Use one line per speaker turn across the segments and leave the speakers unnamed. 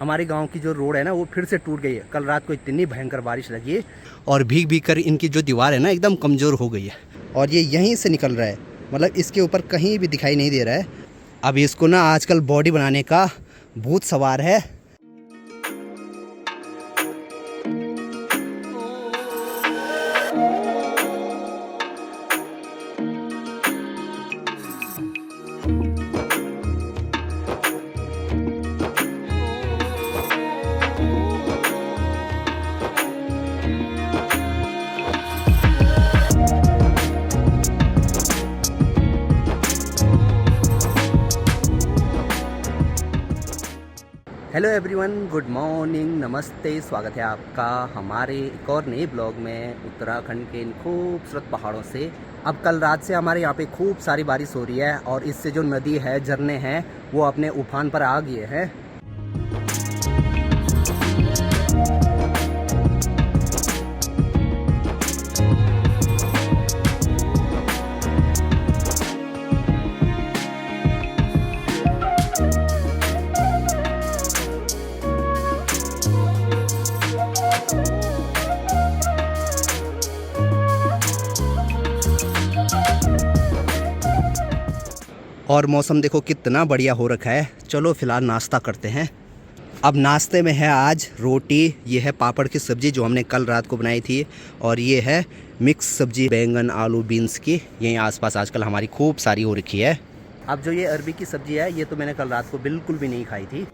हमारे गांव की जो रोड है ना वो फिर से टूट गई है। कल रात को इतनी भयंकर बारिश लगी है और भीग भीग कर इनकी जो दीवार है ना एकदम कमज़ोर हो गई है और ये यहीं से निकल रहा है, मतलब इसके ऊपर कहीं भी दिखाई नहीं दे रहा है। अब इसको ना आजकल बॉडी बनाने का भूत सवार है। हेलो एवरीवन, गुड मॉर्निंग, नमस्ते। स्वागत है आपका हमारे एक और नए ब्लॉग में उत्तराखंड के इन खूबसूरत पहाड़ों से। अब कल रात से हमारे यहाँ पे खूब सारी बारिश हो रही है और इससे जो नदी है, झरने हैं, वो अपने उफान पर आ गए हैं। और मौसम देखो कितना बढ़िया हो रखा है। चलो फिलहाल नाश्ता करते हैं। अब नाश्ते में है आज रोटी, ये है पापड़ की सब्ज़ी जो हमने कल रात को बनाई थी, और ये है मिक्स सब्ज़ी बैंगन आलू बीन्स की। यहीं आसपास आजकल हमारी खूब सारी हो रखी है। अब जो ये अरबी की सब्ज़ी है ये तो मैंने कल रात को बिल्कुल भी नहीं खाई थी।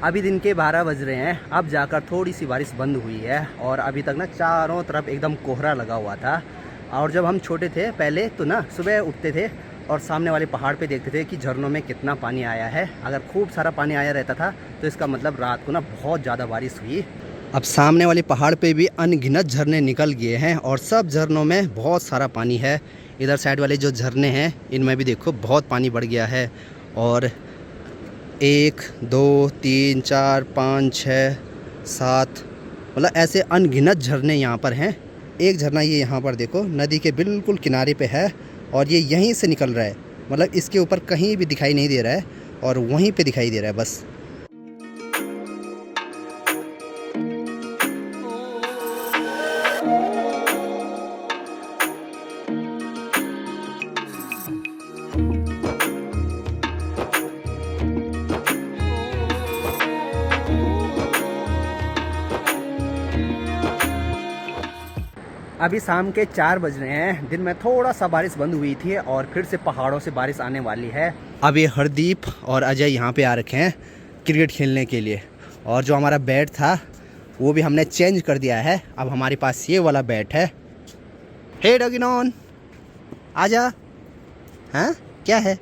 अभी दिन के 12 बज रहे हैं। अब जाकर थोड़ी सी बारिश बंद हुई है और अभी तक ना चारों तरफ एकदम कोहरा लगा हुआ था। और जब हम छोटे थे पहले तो ना सुबह उठते थे और सामने वाले पहाड़ पे देखते थे कि झरनों में कितना पानी आया है। अगर खूब सारा पानी आया रहता था तो इसका मतलब रात को ना बहुत ज़्यादा बारिश हुई। अब सामने वाले पहाड़ पे भी अनगिनत झरने निकल गए हैं और सब झरनों में बहुत सारा पानी है। इधर साइड वाले जो झरने हैं इनमें भी देखो बहुत पानी बढ़ गया है। और 1 2 3 4 5 6 7 मतलब ऐसे अनगिनत झरने यहाँ पर हैं। एक झरना ये यहाँ पर देखो नदी के बिल्कुल किनारे पे है और ये यहीं से निकल रहा है, मतलब इसके ऊपर कहीं भी दिखाई नहीं दे रहा है और वहीं पे दिखाई दे रहा है बस। अभी शाम के 4 बज रहे हैं। दिन में थोड़ा सा बारिश बंद हुई थी और फिर से पहाड़ों से बारिश आने वाली है। अब ये हरदीप और अजय यहाँ पे आ रखे हैं क्रिकेट खेलने के लिए, और जो हमारा बैट था वो भी हमने चेंज कर दिया है। अब हमारे पास ये वाला बैट है। हे डगिनॉन आजा। हाँ क्या है,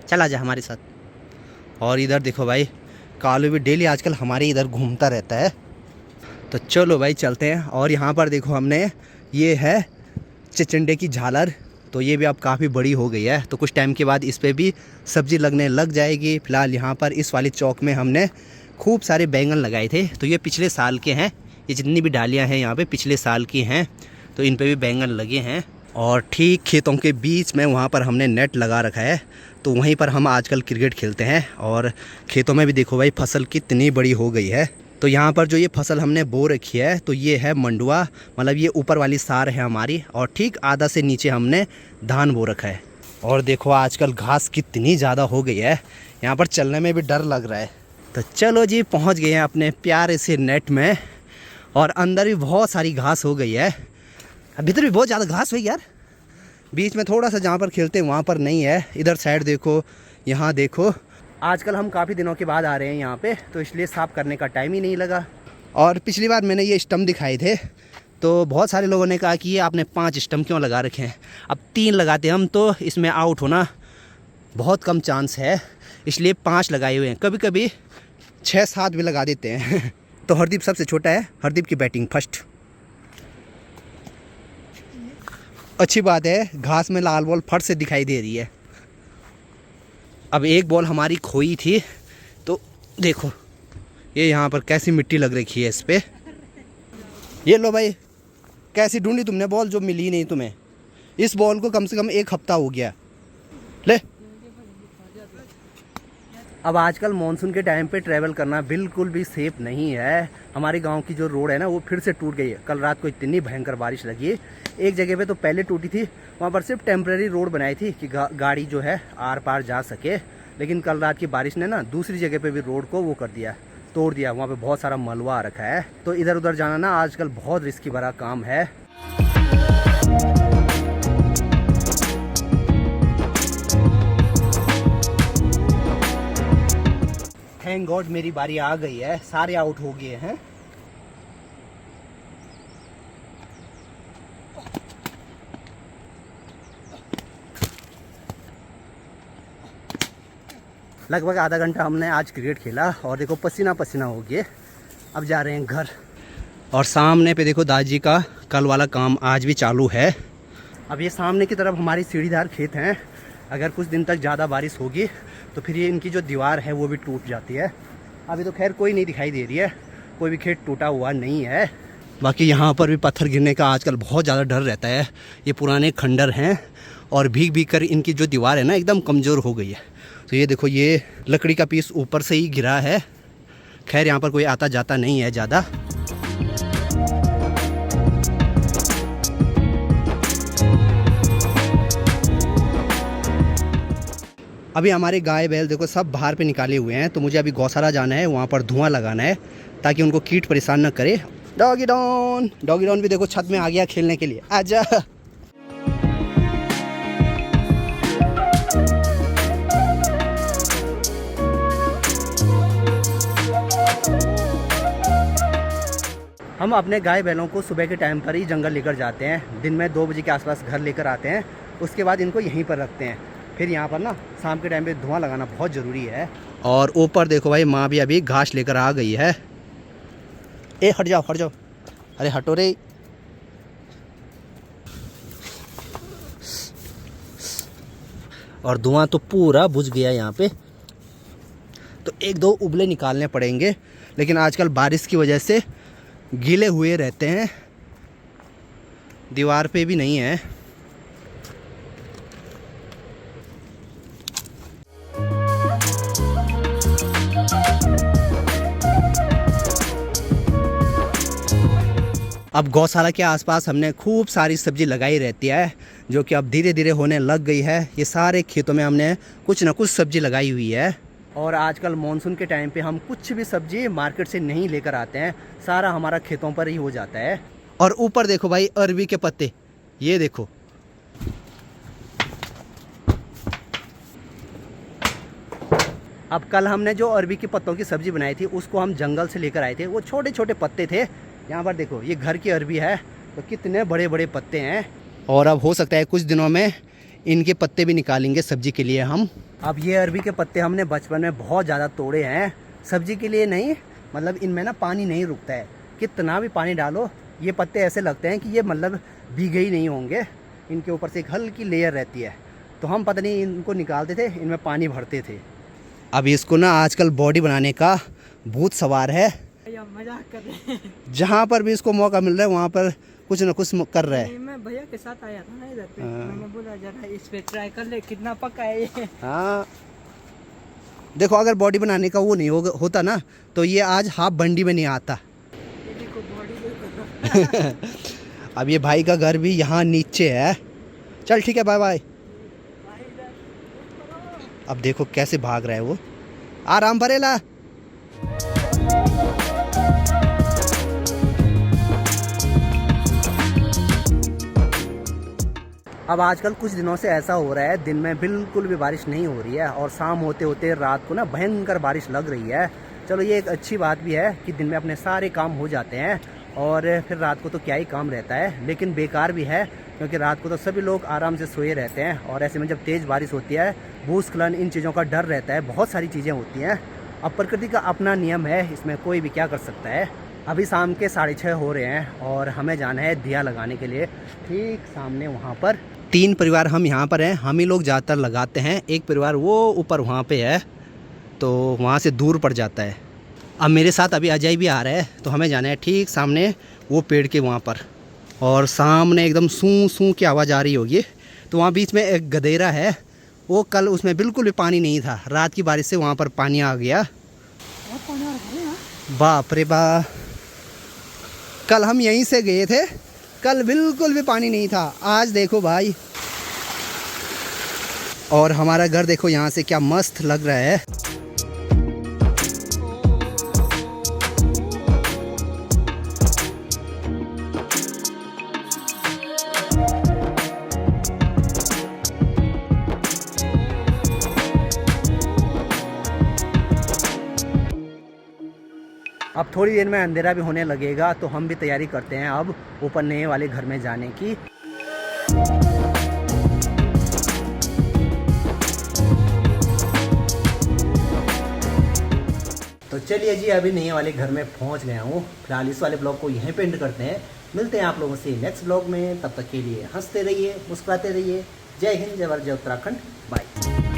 चल आजा हमारे साथ। और इधर देखो भाई कालू भी डेली आजकल हमारे इधर घूमता रहता है। तो चलो भाई चलते हैं। और यहाँ पर देखो हमने ये है चिचिंडे की झालर, तो ये भी अब काफ़ी बड़ी हो गई है, तो कुछ टाइम के बाद इस पे भी सब्ज़ी लगने लग जाएगी। फ़िलहाल यहाँ पर इस वाली चौक में हमने खूब सारे बैंगन लगाए थे, तो ये पिछले साल के हैं। ये जितनी भी डालियाँ हैं यहाँ पे पिछले साल की हैं, तो इन पे भी बैंगन लगे हैं। और ठीक खेतों के बीच में वहाँ पर हमने नेट लगा रखा है, तो वहीं पर हम आजकल क्रिकेट खेलते हैं। और खेतों में भी देखो भाई फसल कितनी बड़ी हो गई है। तो यहाँ पर जो ये फसल हमने बो रखी है तो ये है मंडुआ, मतलब ये ऊपर वाली सार है हमारी, और ठीक आधा से नीचे हमने धान बो रखा है। और देखो आजकल घास कितनी ज़्यादा हो गई है, यहाँ पर चलने में भी डर लग रहा है। तो चलो जी पहुँच गए हैं अपने प्यारे से नेट में, और अंदर भी बहुत सारी घास हो गई है। भीतर भी बहुत ज़्यादा घास हुई यार। बीच में थोड़ा सा जहाँ पर खेलते हैं वहाँ पर नहीं है। इधर साइड देखो, यहाँ देखो। आजकल हम काफ़ी दिनों के बाद आ रहे हैं यहाँ पे, तो इसलिए साफ़ करने का टाइम ही नहीं लगा। और पिछली बार मैंने ये स्टम्प दिखाए थे तो बहुत सारे लोगों ने कहा कि ये आपने 5 स्टम्प क्यों लगा रखे हैं। अब 3 लगाते हम तो इसमें आउट होना बहुत कम चांस है, इसलिए 5 लगाए हुए हैं, कभी कभी 6-7 भी लगा देते हैं। तो हरदीप सबसे छोटा है, हरदीप की बैटिंग फर्स्ट। अच्छी बात है, घास में लाल बॉल फट से दिखाई दे रही है। अब एक बॉल हमारी खोई थी, तो देखो ये यहाँ पर कैसी मिट्टी लग रखी है इस पे। ये लो भाई, कैसी ढूंढी तुमने बॉल जो मिली नहीं तुम्हें। इस बॉल को कम से कम 1 हफ्ता हो गया। ले। अब आजकल मॉनसून के टाइम पे ट्रैवल करना बिल्कुल भी सेफ नहीं है। हमारे गांव की जो रोड है ना, वो फिर से टूट गई है। कल रात को इतनी भयंकर बारिश लगी, एक जगह पे तो पहले टूटी थी, वहाँ पर सिर्फ टेम्परेरी रोड बनाई थी कि गाड़ी जो है आर पार जा सके। लेकिन कल रात की बारिश ने ना दूसरी जगह पे भी रोड को वो कर दिया, तोड़ दिया। वहाँ पे बहुत सारा मलबा आ रखा है, तो इधर उधर जाना ना आजकल बहुत रिस्की भरा काम है। थैंक गॉड मेरी बारी आ गई है, सारे आउट हो गए हैं। लगभग आधा घंटा हमने आज क्रिकेट खेला और देखो पसीना पसीना हो गए। अब जा रहे हैं घर। और सामने पे देखो दादी का कल वाला काम आज भी चालू है। अब ये सामने की तरफ हमारी सीढ़ीदार खेत हैं। अगर कुछ दिन तक ज़्यादा बारिश होगी तो फिर ये इनकी जो दीवार है वो भी टूट जाती है। अभी तो खैर कोई नहीं दिखाई दे रही है, कोई भी खेत टूटा हुआ नहीं है। बाकी यहाँ पर भी पत्थर गिरने का आजकल बहुत ज़्यादा डर रहता है। ये पुराने खंडर हैं और भीग भीग कर इनकी जो दीवार है ना एकदम कमज़ोर हो गई है। तो ये देखो, ये लकड़ी का पीस ऊपर से ही गिरा है। खैर यहाँ पर कोई आता जाता नहीं है ज़्यादा। अभी हमारे गाय बैल देखो सब बाहर पे निकाले हुए हैं, तो मुझे अभी गौशाला जाना है, वहाँ पर धुआं लगाना है ताकि उनको कीट परेशान न करे। डॉगी डॉन भी देखो छत में आ गया खेलने के लिए, आजा। हम अपने गाय बैलों को सुबह के टाइम पर ही जंगल लेकर जाते हैं। दिन में 2 बजे के आसपास घर लेकर आते हैं, उसके बाद इनको यहीं पर रखते हैं। फिर यहाँ पर ना शाम के टाइम पे धुआं लगाना बहुत ज़रूरी है। और ऊपर देखो भाई, माँ भी अभी घास लेकर आ गई है। ए हट जाओ, अरे हटो रे। और धुआं तो पूरा बुझ गया यहाँ पे, तो 1-2 उबले निकालने पड़ेंगे। लेकिन आजकल बारिश की वजह से गीले हुए रहते हैं, दीवार पे भी नहीं है। अब गौशाला के आसपास हमने खूब सारी सब्जी लगाई रहती है, जो कि अब धीरे धीरे होने लग गई है। ये सारे खेतों में हमने कुछ ना कुछ सब्जी लगाई हुई है। और आजकल मॉनसून के टाइम पे हम कुछ भी सब्जी मार्केट से नहीं लेकर आते हैं, सारा हमारा खेतों पर ही हो जाता है। और ऊपर देखो भाई, अरबी के पत्ते, ये देखो। अब कल हमने जो अरबी के पत्तों की सब्जी बनाई थी, उसको हम जंगल से लेकर आए थे। वो छोटे छोटे पत्ते थे। यहाँ पर देखो, ये घर की अरबी है, तो कितने बड़े बड़े पत्ते हैं। और अब हो सकता है कुछ दिनों में इनके पत्ते भी निकालेंगे सब्जी के लिए हम। अब ये अरबी के पत्ते हमने बचपन में बहुत ज़्यादा तोड़े हैं, सब्जी के लिए नहीं, मतलब इनमें ना पानी नहीं रुकता है। कितना भी पानी डालो, ये पत्ते ऐसे लगते हैं कि ये मतलब भीगे ही नहीं होंगे। इनके ऊपर से एक हल्की लेयर रहती है, तो हम पता नहीं इनको निकालते थे, इनमें पानी भरते थे। अब इसको ना आजकल बॉडी बनाने का भूत सवार है।
मजाक कर रहे हैं।
जहाँ पर भी इसको मौका मिल रहा है वहाँ पर कुछ न कुछ कर रहा है।
मैं भैया के साथ आया था ना इधर पे, मैंने बोला जरा इस पे ट्राई कर ले कितना पका है ये। हाँ
देखो, अगर बॉडी बनाने का वो नहीं होता ना, तो ये आज हाफ बंडी में नहीं आता।
ये देखो बॉडी देखो।
अब ये भाई का घर भी यहाँ नीचे है। चल ठीक है, बाय बाय। अब देखो कैसे भाग रहा है वो, आराम भरेला। अब आजकल कुछ दिनों से ऐसा हो रहा है, दिन में बिल्कुल भी बारिश नहीं हो रही है और शाम होते होते रात को ना भयंकर बारिश लग रही है। चलो ये एक अच्छी बात भी है कि दिन में अपने सारे काम हो जाते हैं और फिर रात को तो क्या ही काम रहता है, लेकिन बेकार भी है क्योंकि रात को तो सभी लोग आराम से सोए रहते हैं और ऐसे में जब तेज़ बारिश होती है, भूस्खलन, इन चीज़ों का डर रहता है, बहुत सारी चीज़ें होती हैं। अब प्रकृति का अपना नियम है, इसमें कोई भी क्या कर सकता है। अभी शाम के 6:30 हो रहे हैं और हमें जाना है दिया लगाने के लिए। ठीक सामने वहाँ पर 3 परिवार हम यहाँ पर हैं, हम ही लोग ज़्यादातर लगाते हैं। एक परिवार वो ऊपर वहाँ पे है, तो वहाँ से दूर पड़ जाता है। अब मेरे साथ अभी अजय भी आ रहा है, तो हमें जाना है ठीक सामने वो पेड़ के वहाँ पर, और सामने एकदम सूं सूं की आवाज़ आ रही होगी। तो वहाँ बीच में एक गदेरा है, वो कल उसमें बिल्कुल भी पानी नहीं था, रात की बारिश से वहाँ पर पानी आ गया। बाप रे बाप, कल हम यहीं से गए थे, कल बिल्कुल भी पानी नहीं था, आज देखो भाई। और हमारा घर देखो यहाँ से क्या मस्त लग रहा है। अब थोड़ी देर में अंधेरा भी होने लगेगा, तो हम भी तैयारी करते हैं अब ऊपर नए वाले घर में जाने की। तो चलिए जी, अभी नए वाले घर में पहुंच गया हूँ। फिलहाल इस वाले ब्लॉग को यहीं पे एंड करते हैं। मिलते हैं आप लोगों से नेक्स्ट ब्लॉग में, तब तक के लिए हंसते रहिए, मुस्कुराते रहिए। जय हिंद, जय भारत, जय उत्तराखंड, बाय।